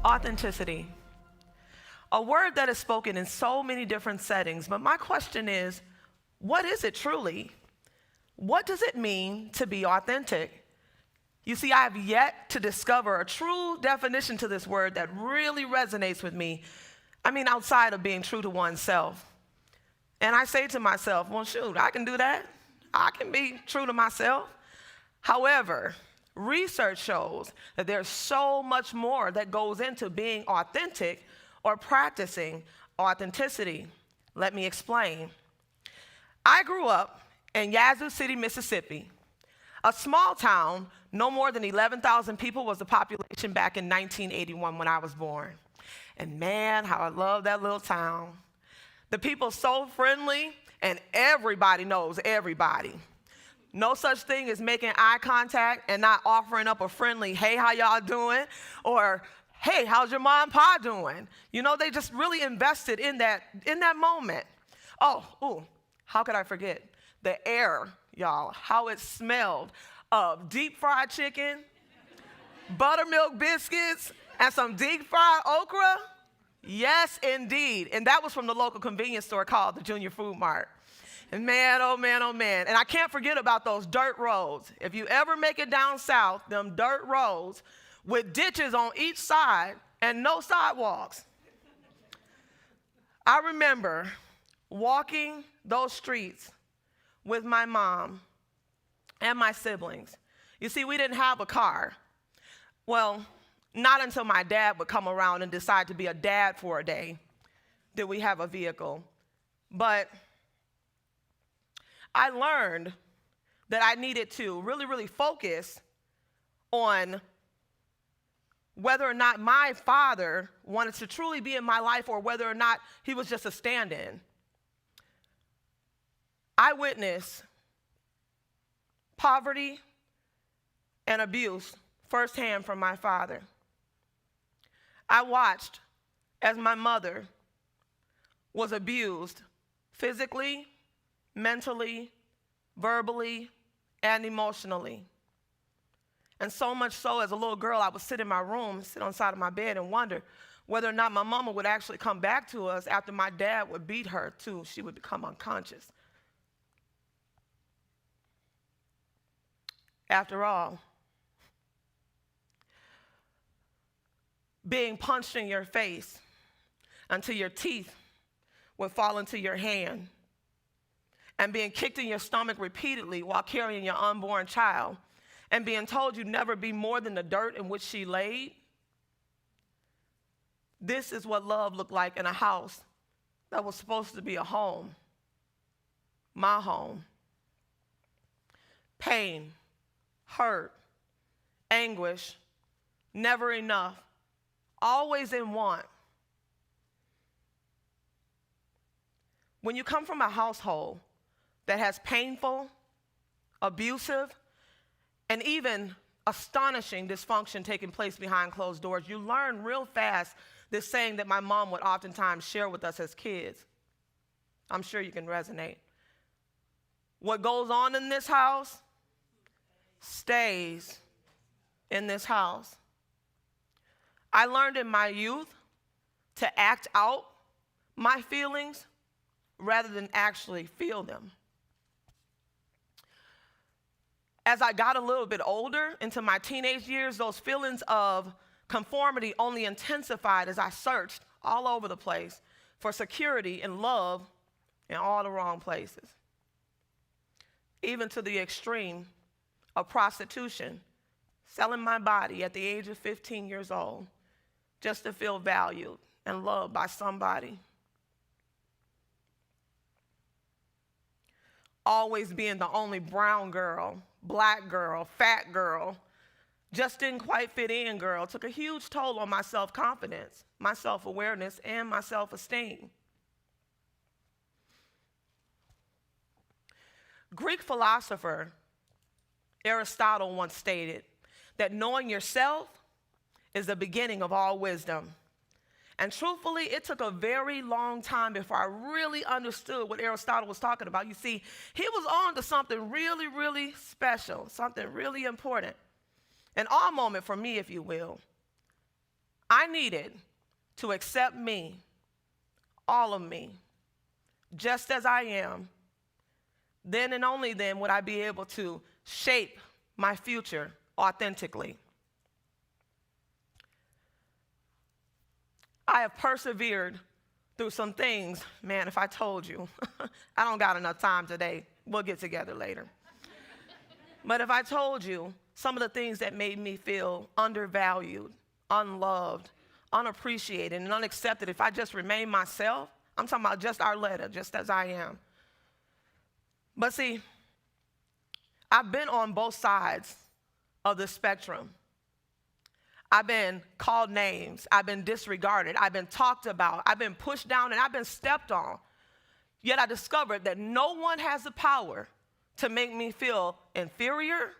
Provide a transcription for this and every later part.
Authenticity, a word that is spoken in so many different settings, but my question is, what is it truly? What does it mean to be authentic? You see, I have yet to discover a true definition to this word that really resonates with me. Outside of being true to oneself. And I say to myself, well, shoot, I can do that. I can be true to myself. However, research shows that there's so much more that goes into being authentic or practicing authenticity. Let me explain. I grew up in Yazoo City, Mississippi. A small town, no more than 11,000 people was the population back in 1981 when I was born. And man, how I love that little town. The people so friendly, and everybody knows everybody. No such thing as making eye contact and not offering up a friendly, hey, how y'all doing? Or, hey, how's your mom and pa doing? They just really invested in that moment. How could I forget? The air, y'all, how it smelled of deep fried chicken, buttermilk biscuits, and some deep fried okra? Yes, indeed. And that was from the local convenience store called the Junior Food Mart. And man, oh man, oh man. And I can't forget about those dirt roads. If you ever make it down south, them dirt roads with ditches on each side and no sidewalks. I remember walking those streets with my mom and my siblings. You see, we didn't have a car. Well, not until my dad would come around and decide to be a dad for a day did we have a vehicle. But I learned that I needed to really, really focus on whether or not my father wanted to truly be in my life or whether or not he was just a stand-in. I witnessed poverty and abuse firsthand from my father. I watched as my mother was abused physically, mentally, verbally, and emotionally. And so much so, as a little girl, I would sit in my room, sit on the side of my bed and wonder whether or not my mama would actually come back to us after my dad would beat her till she would become unconscious. After all, being punched in your face until your teeth would fall into your hand, and being kicked in your stomach repeatedly while carrying your unborn child, and being told you'd never be more than the dirt in which she laid. This is what love looked like in a house that was supposed to be a home, my home. Pain, hurt, anguish, never enough, always in want. When you come from a household that has painful, abusive, and even astonishing dysfunction taking place behind closed doors, you learn real fast this saying that my mom would oftentimes share with us as kids. I'm sure you can resonate. What goes on in this house stays in this house. I learned in my youth to act out my feelings rather than actually feel them. As I got a little bit older, into my teenage years, those feelings of conformity only intensified as I searched all over the place for security and love in all the wrong places. Even to the extreme of prostitution, selling my body at the age of 15 years old just to feel valued and loved by somebody. Always being the only brown girl, black girl, fat girl, just didn't quite fit in girl, took a huge toll on my self-confidence, my self-awareness, and my self-esteem. Greek philosopher Aristotle once stated that knowing yourself is the beginning of all wisdom. And truthfully, it took a very long time before I really understood what Aristotle was talking about. You see, he was on to something really, really special, something really important. An awe moment for me, if you will. I needed to accept me, all of me, just as I am. Then and only then would I be able to shape my future authentically. I have persevered through some things. Man, if I told you, I don't got enough time today. We'll get together later. But if I told you some of the things that made me feel undervalued, unloved, unappreciated, and unaccepted, if I just remained myself, I'm talking about just Arletta, just as I am. But see, I've been on both sides of the spectrum. I've been called names. I've been disregarded. I've been talked about. I've been pushed down, and I've been stepped on. Yet I discovered that no one has the power to make me feel inferior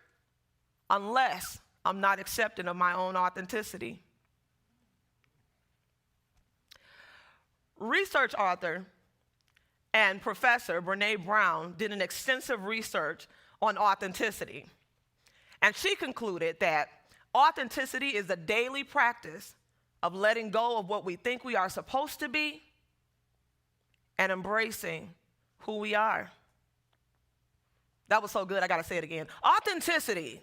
unless I'm not accepting of my own authenticity. Research author and professor Brene Brown did an extensive research on authenticity. And she concluded that authenticity is a daily practice of letting go of what we think we are supposed to be and embracing who we are. That was so good, I gotta say it again. Authenticity,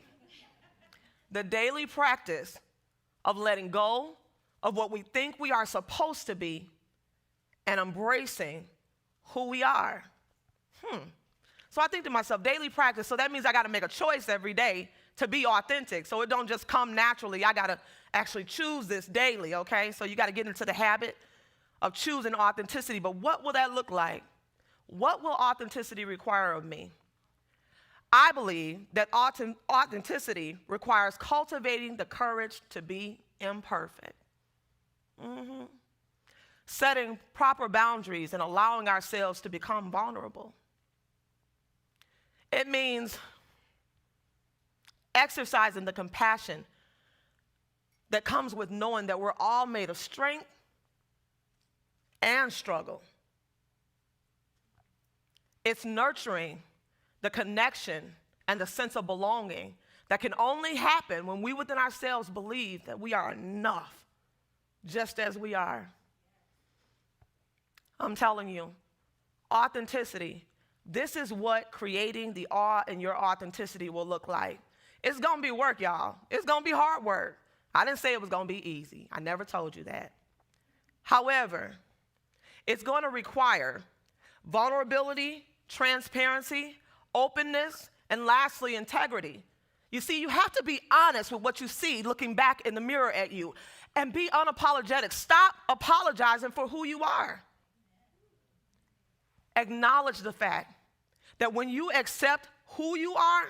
the daily practice of letting go of what we think we are supposed to be and embracing who we are. So I think to myself, daily practice, so that means I gotta make a choice every day to be authentic. So it don't just come naturally. I gotta actually choose this daily, okay? So you gotta get into the habit of choosing authenticity. But what will that look like? What will authenticity require of me? I believe that authenticity requires cultivating the courage to be imperfect. Setting proper boundaries and allowing ourselves to become vulnerable. It means exercising the compassion that comes with knowing that we're all made of strength and struggle. It's nurturing the connection and the sense of belonging that can only happen when we within ourselves believe that we are enough just as we are. I'm telling you, authenticity, this is what creating the awe in your authenticity will look like. It's gonna be work, y'all. It's gonna be hard work. I didn't say it was gonna be easy. I never told you that. However, it's gonna require vulnerability, transparency, openness, and lastly, integrity. You see, you have to be honest with what you see looking back in the mirror at you and be unapologetic. Stop apologizing for who you are. Acknowledge the fact that when you accept who you are,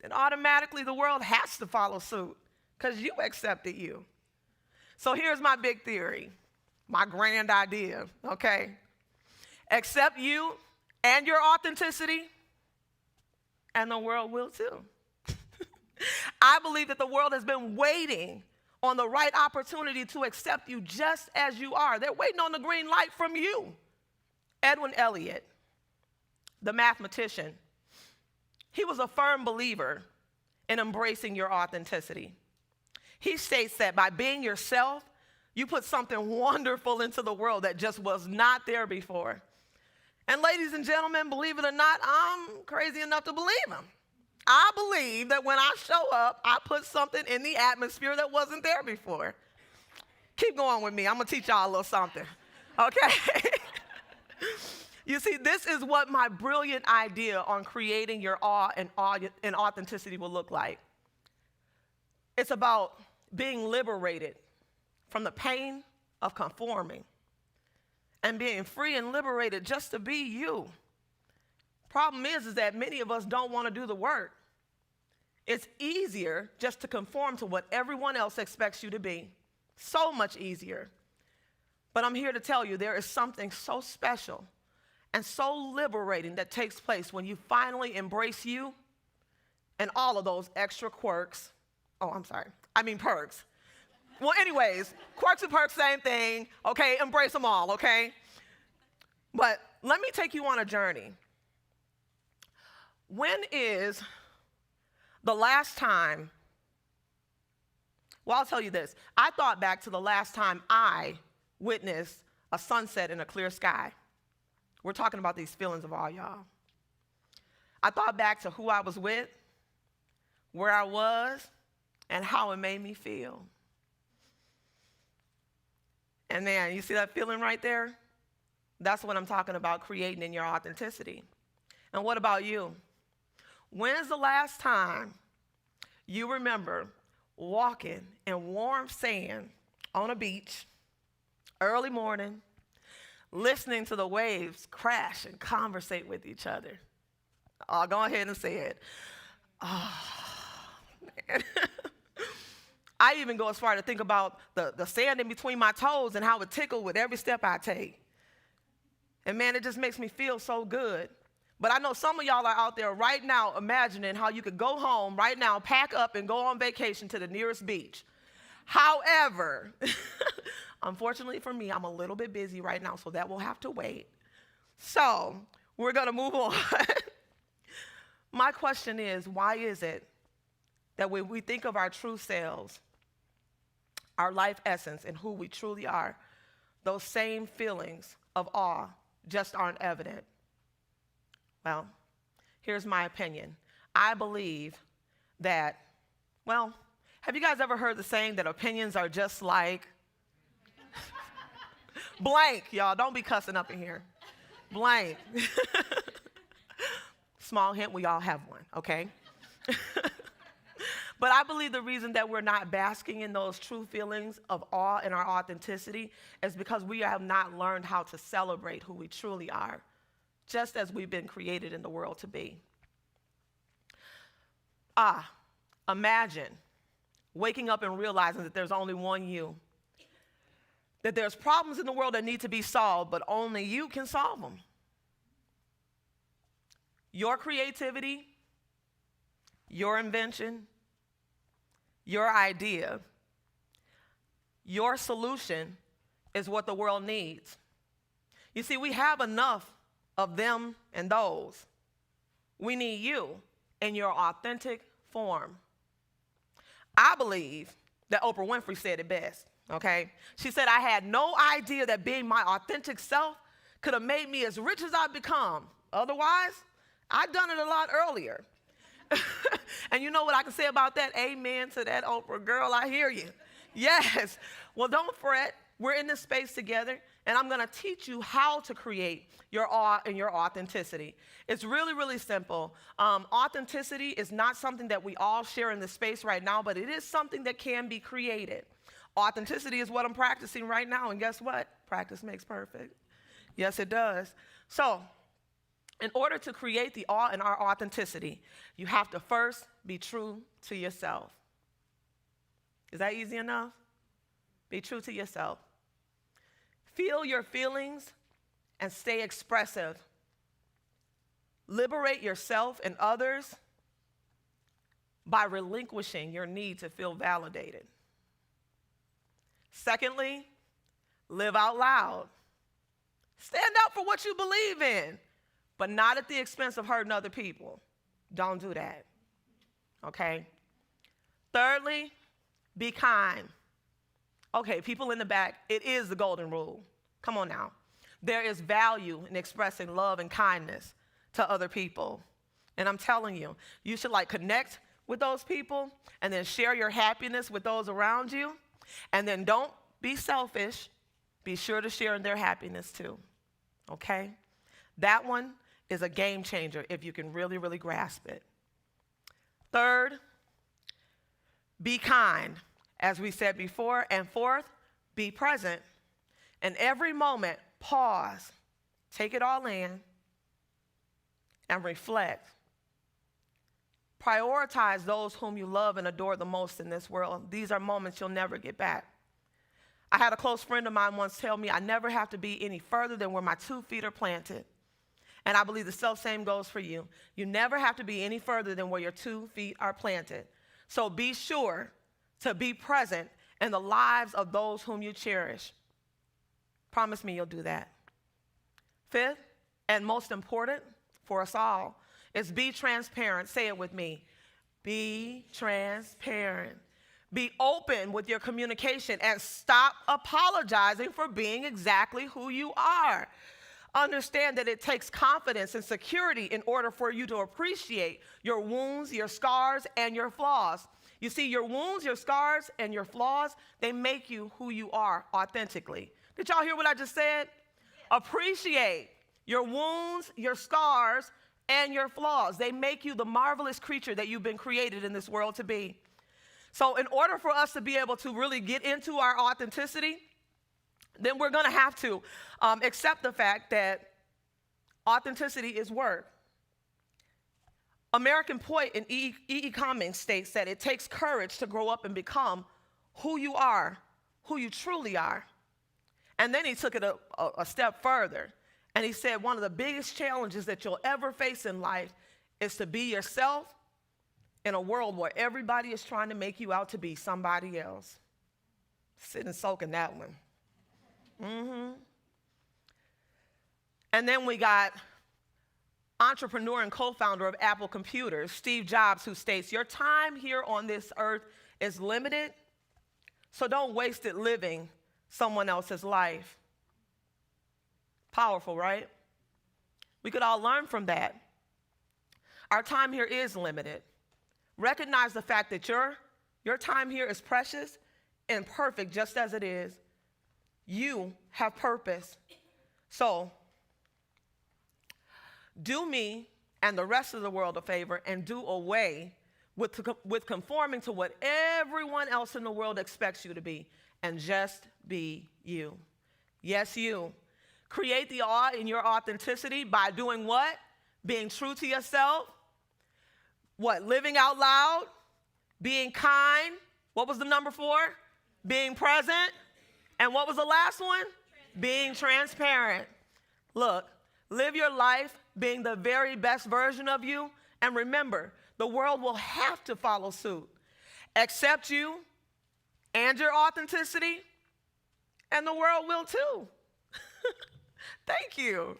then automatically the world has to follow suit because you accepted you. So here's my big theory, my grand idea, okay? Accept you and your authenticity, and the world will too. I believe that the world has been waiting on the right opportunity to accept you just as you are. They're waiting on the green light from you. Edwin Elliott, the mathematician, he was a firm believer in embracing your authenticity. He states that by being yourself, you put something wonderful into the world that just was not there before. And ladies and gentlemen, believe it or not, I'm crazy enough to believe him. I believe that when I show up, I put something in the atmosphere that wasn't there before. Keep going with me. I'm going to teach y'all a little something, okay? You see, this is what my brilliant idea on creating your awe and authenticity will look like. It's about being liberated from the pain of conforming and being free and liberated just to be you. Problem is that many of us don't want to do the work. It's easier just to conform to what everyone else expects you to be. So much easier. But I'm here to tell you there is something so special and so liberating that takes place when you finally embrace you and all of those extra quirks. Perks. Well, anyways, quirks and perks, same thing, okay? Embrace them all, okay? But let me take you on a journey. When is the last time, Well, I'll tell you this. I thought back to the last time I witnessed a sunset in a clear sky. We're talking about these feelings of all y'all. I thought back to who I was with, where I was, and how it made me feel. And man, you see that feeling right there? That's what I'm talking about, creating in your authenticity. And what about you? When's the last time you remember walking in warm sand on a beach, early morning, listening to the waves crash and conversate with each other? Oh, go ahead and say it. Oh, man. I even go as far to think about the sand in between my toes and how it tickled with every step I take. And man, it just makes me feel so good. But I know some of y'all are out there right now imagining how you could go home right now, pack up, and go on vacation to the nearest beach. However, unfortunately for me, I'm a little bit busy right now, so that will have to wait. So we're going to move on. My question is, why is it that when we think of our true selves, our life essence, and who we truly are, those same feelings of awe just aren't evident? Well, here's my opinion. I believe that, well, have you guys ever heard the saying that opinions are just like blank? Y'all, don't be cussing up in here. Blank. Small hint, we all have one, okay? But I believe the reason that we're not basking in those true feelings of awe and our authenticity is because we have not learned how to celebrate who we truly are, just as we've been created in the world to be. Imagine waking up and realizing that there's only one you, that there's problems in the world that need to be solved, but only you can solve them. Your creativity, your invention, your idea, your solution is what the world needs. You see, we have enough of them and those. We need you in your authentic form. I believe that Oprah Winfrey said it best, okay? She said, I had no idea that being my authentic self could have made me as rich as I've become. Otherwise, I'd done it a lot earlier. And you know what I can say about that? Amen to that, Oprah. Girl, I hear you. Yes. Well, don't fret. We're in this space together, and I'm going to teach you how to create your awe and your authenticity. It's really, really simple. Authenticity is not something that we all share in this space right now, but it is something that can be created. Authenticity is what I'm practicing right now, and guess what? Practice makes perfect. Yes, it does. So, in order to create the awe and our authenticity, you have to first be true to yourself. Is that easy enough? Be true to yourself. Feel your feelings and stay expressive. Liberate yourself and others by relinquishing your need to feel validated. Secondly, live out loud. Stand up for what you believe in, but not at the expense of hurting other people. Don't do that, okay? Thirdly, be kind. Okay, people in the back, it is the golden rule. Come on now. There is value in expressing love and kindness to other people. And I'm telling you, you should connect with those people and then share your happiness with those around you. And then don't be selfish. Be sure to share in their happiness too, okay? That one is a game changer if you can really, really grasp it. Third, be kind, as we said before. And fourth, be present. In every moment, pause, take it all in, and reflect. Prioritize those whom you love and adore the most in this world. These are moments you'll never get back. I had a close friend of mine once tell me, I never have to be any further than where my 2 feet are planted. And I believe the self-same goes for you. You never have to be any further than where your 2 feet are planted. So be sure to be present in the lives of those whom you cherish. Promise me you'll do that. Fifth, and most important for us all, is be transparent. Say it with me. Be transparent. Be open with your communication and stop apologizing for being exactly who you are. Understand that it takes confidence and security in order for you to appreciate your wounds, your scars, and your flaws. You see, your wounds, your scars, and your flaws, they make you who you are authentically. Did y'all hear what I just said? Yeah. Appreciate your wounds, your scars, and your flaws. They make you the marvelous creature that you've been created in this world to be. So in order for us to be able to really get into our authenticity, then we're going to have to accept the fact that authenticity is work. American poet and E.E. Cummings states that it takes courage to grow up and become who you are, who you truly are. And then he took it a step further, and he said one of the biggest challenges that you'll ever face in life is to be yourself in a world where everybody is trying to make you out to be somebody else. Sit and soak in that one. And then we got entrepreneur and co-founder of Apple Computers, Steve Jobs, who states, your time here on this earth is limited, so don't waste it living someone else's life. Powerful, right? We could all learn from that. Our time here is limited. Recognize the fact that your time here is precious and perfect just as it is. You have purpose. So, do me and the rest of the world a favor and do away with conforming to what everyone else in the world expects you to be, and just be you. Yes, you. Create the awe in your authenticity by doing what? Being true to yourself. What? Living out loud. Being kind. What was the number 4? Being present. And what was the last one? Being transparent. Look, live your life being the very best version of you. And remember, the world will have to follow suit. Accept you and your authenticity, and the world will too. Thank you.